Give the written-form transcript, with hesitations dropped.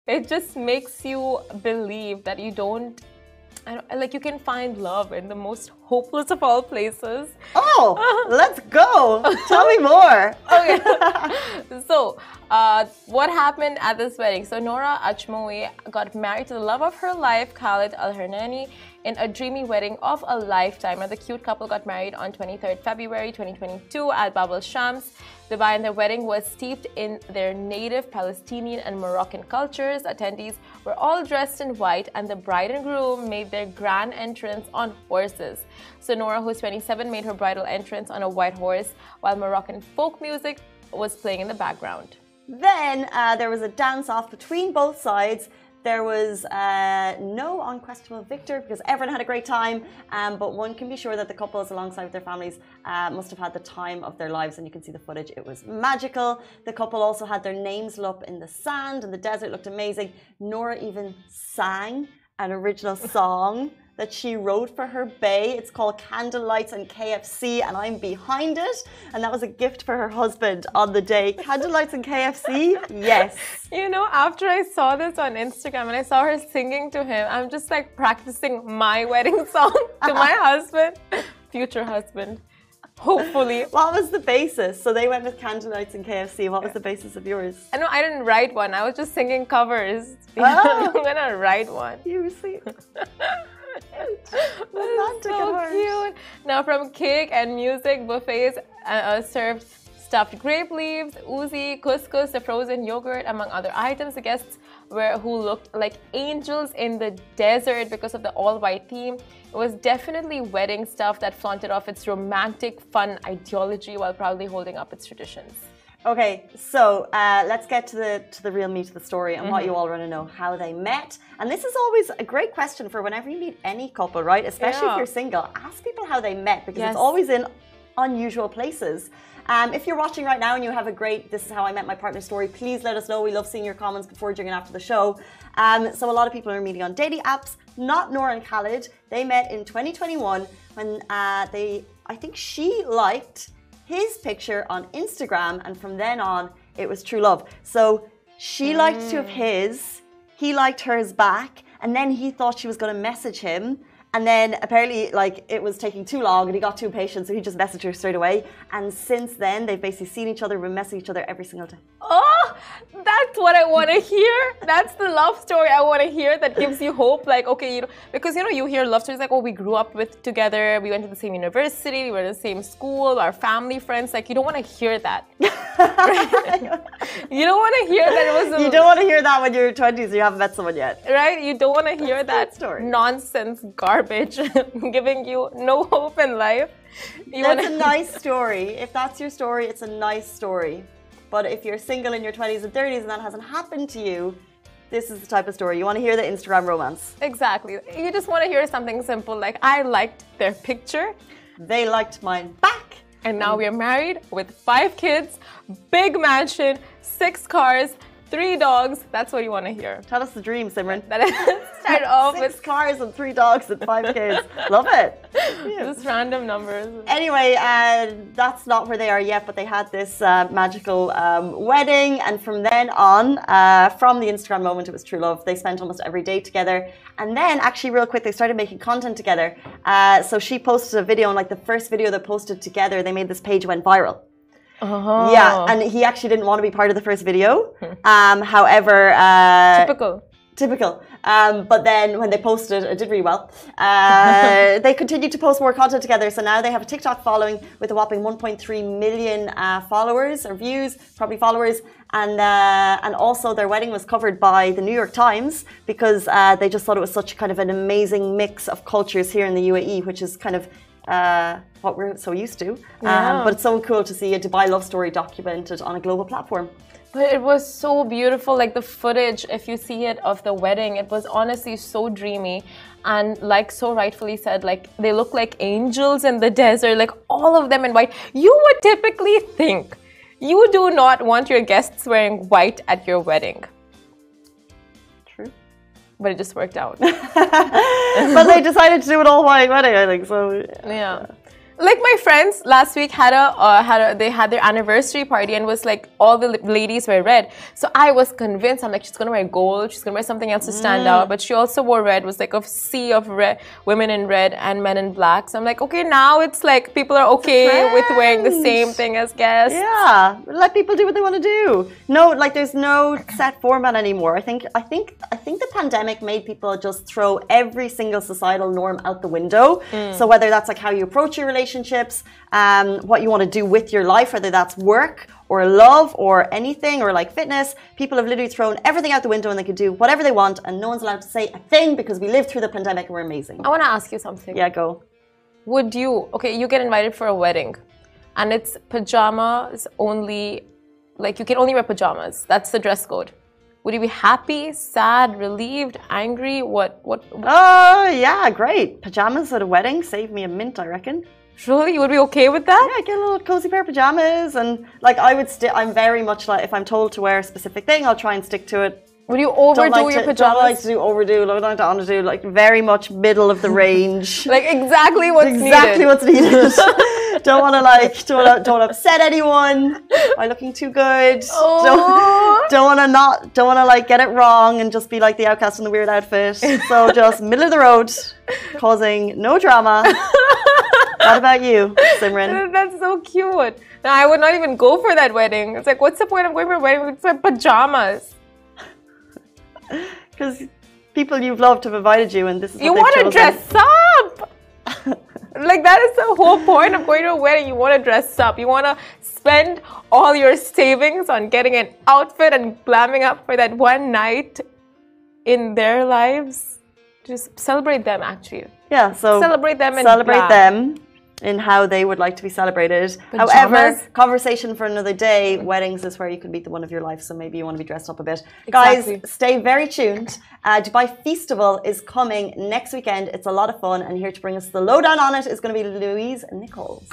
It just makes you believe that you don't, like you can find love in the most hopeless of all places. Oh, let's go. Tell me more. Okay. So, what happened at this wedding? So, Nora Ajmoui got married to the love of her life, Khalid Al-Hernani, in a dreamy wedding of a lifetime. And the cute couple got married on 23rd February 2022 at Bab al Shams, Dubai, and their wedding was steeped in their native Palestinian and Moroccan cultures. Attendees were all dressed in white, and the bride and groom made their grand entrance on horses. So Nora, who's 27, made her bridal entrance on a white horse, while Moroccan folk music was playing in the background. Then there was a dance-off between both sides. There was no unquestionable victor because everyone had a great time, but one can be sure that the couples alongside with their families must have had the time of their lives, and you can see the footage. It was magical. The couple also had their names lit up in the sand, and the desert looked amazing. Nora even sang an original song that she wrote for her bae. It's called Candlelights and KFC, and I'm behind it. And that was a gift for her husband on the day. Candlelights and KFC? Yes. You know, after I saw this on Instagram and I saw her singing to him, I'm just like practicing my wedding song to my husband, future husband, hopefully. What was the basis? So they went with Candlelights and KFC. What was the basis of yours? I know I didn't write one. I was just singing covers. Oh. I'm gonna write one. You see. So cute. Now, from cake and music, buffets served stuffed grape leaves, uzi, couscous, the frozen yogurt, among other items. The guests who looked like angels in the desert because of the all-white theme. It was definitely wedding stuff that flaunted off its romantic, fun ideology while proudly holding up its traditions. Okay, so let's get to the real meat of the story and what you all want to know, how they met. And this is always a great question for whenever you meet any couple, right? Especially if you're single. Ask people how they met, because it's always in unusual places. If you're watching right now and you have a great "this is how I met my partner" story, please let us know. We love seeing your comments before, during, and after the show. So a lot of people are meeting on dating apps. Not Nora and Khalid. They met in 2021 when I think she liked his picture on Instagram, and from then on it was true love. So she liked two of his, he liked hers back, and then he thought she was going to message him, and then apparently like it was taking too long and he got too impatient, so he just messaged her straight away. And since then they've basically seen each other, been messaging each other every single day. Oh, that's what I want to hear. That's the love story I want to hear that gives you hope. Like, okay, because you hear love stories like, oh, we grew up together, we went to the same university, we were in the same school, our family, friends. Like, you don't want to hear that. You don't want to hear that it was. You don't want to hear that when you're 20s, you haven't met someone yet, right? You don't want to hear that story. Nonsense garbage, giving you no hope in life. That's a nice story. If that's your story, it's a nice story. But if you're single in your 20s and 30s and that hasn't happened to you, this is the type of story. You want to hear the Instagram romance. Exactly. You just want to hear something simple like, I liked their picture. They liked mine back. And now we're married with 5 kids, big mansion, 6 cars, 3 dogs. That's what you want to hear. Tell us the dream, Simran. Start off 6 cars and 3 dogs and 5 kids. Love it. Just random numbers. Anyway, that's not where they are yet, but they had this magical wedding, and from then on, from the Instagram moment, it was true love. They spent almost every day together, and then actually real quick, they started making content together. So she posted a video, and like the first video they posted together, they made this page went viral. Oh. Yeah, and he actually didn't want to be part of the first video. However, typical. But then when they posted, it did really well. They continued to post more content together. So now they have a TikTok following with a whopping 1.3 million followers or views, probably followers. And also their wedding was covered by the New York Times because they just thought it was such kind of an amazing mix of cultures here in the UAE, which is kind of what we're so used to. But it's so cool to see a Dubai love story documented on a global platform. But it was so beautiful, like the footage, if you see it, of the wedding, it was honestly so dreamy. And like so rightfully said, like they look like angels in the desert, like all of them in white. You would typically think you do not want your guests wearing white at your wedding. True. But it just worked out. But they decided to do an all-white wedding, I think, so... Yeah. Like my friends last week had they had their anniversary party and was like all the ladies wear red. So I was convinced. I'm like, she's gonna wear gold. She's gonna wear something else to stand out. But she also wore red. It was like a sea of red, women in red and men in black. So I'm like, okay, now it's like people are okay with wearing the same thing as guests. Yeah, let people do what they want to do. No, like there's no set format anymore. I think the pandemic made people just throw every single societal norm out the window. So whether that's like how you approach your relationships, what you want to do with your life, whether that's work or love or anything or like fitness, people have literally thrown everything out the window and they can do whatever they want and no one's allowed to say a thing because we lived through the pandemic and we're amazing. I want to ask you something. Yeah, go. Would you, okay, you get invited for a wedding and it's pajamas only, like you can only wear pajamas. That's the dress code. Would you be happy, sad, relieved, angry? What? Oh, yeah, great. Pajamas at a wedding save me a mint, I reckon. Really? You would be okay with that? Yeah, get a little cozy pair of pajamas and like I'm very much like if I'm told to wear a specific thing, I'll try and stick to it. Would you overdo your pajamas? Don't like to do overdo, don't like to underdo, like very much middle of the range. Like exactly what's needed. What's needed. Don't want to like, don't upset anyone by looking too good. Oh. Don't want to like get it wrong and just be like the outcast in the weird outfit. So just middle of the road, causing no drama. What about you, Simran? That's so cute. No, I would not even go for that wedding. It's like, what's the point of going for a wedding with my pajamas? Because people you've loved have invited you, and this is what you want to dress up. Like that is the whole point of going to a wedding. You want to dress up. You want to spend all your savings on getting an outfit and glamming up for that one night in their lives. Just celebrate them, actually. Yeah, so celebrate them and celebrate them in how they would like to be celebrated. Pajamas. However, conversation for another day. Weddings is where you can meet the one of your life, so maybe you want to be dressed up a bit. Exactly. Guys, stay very tuned. Dubai Festival is coming next weekend. It's a lot of fun, and here to bring us the lowdown on it is going to be Louise Nichols.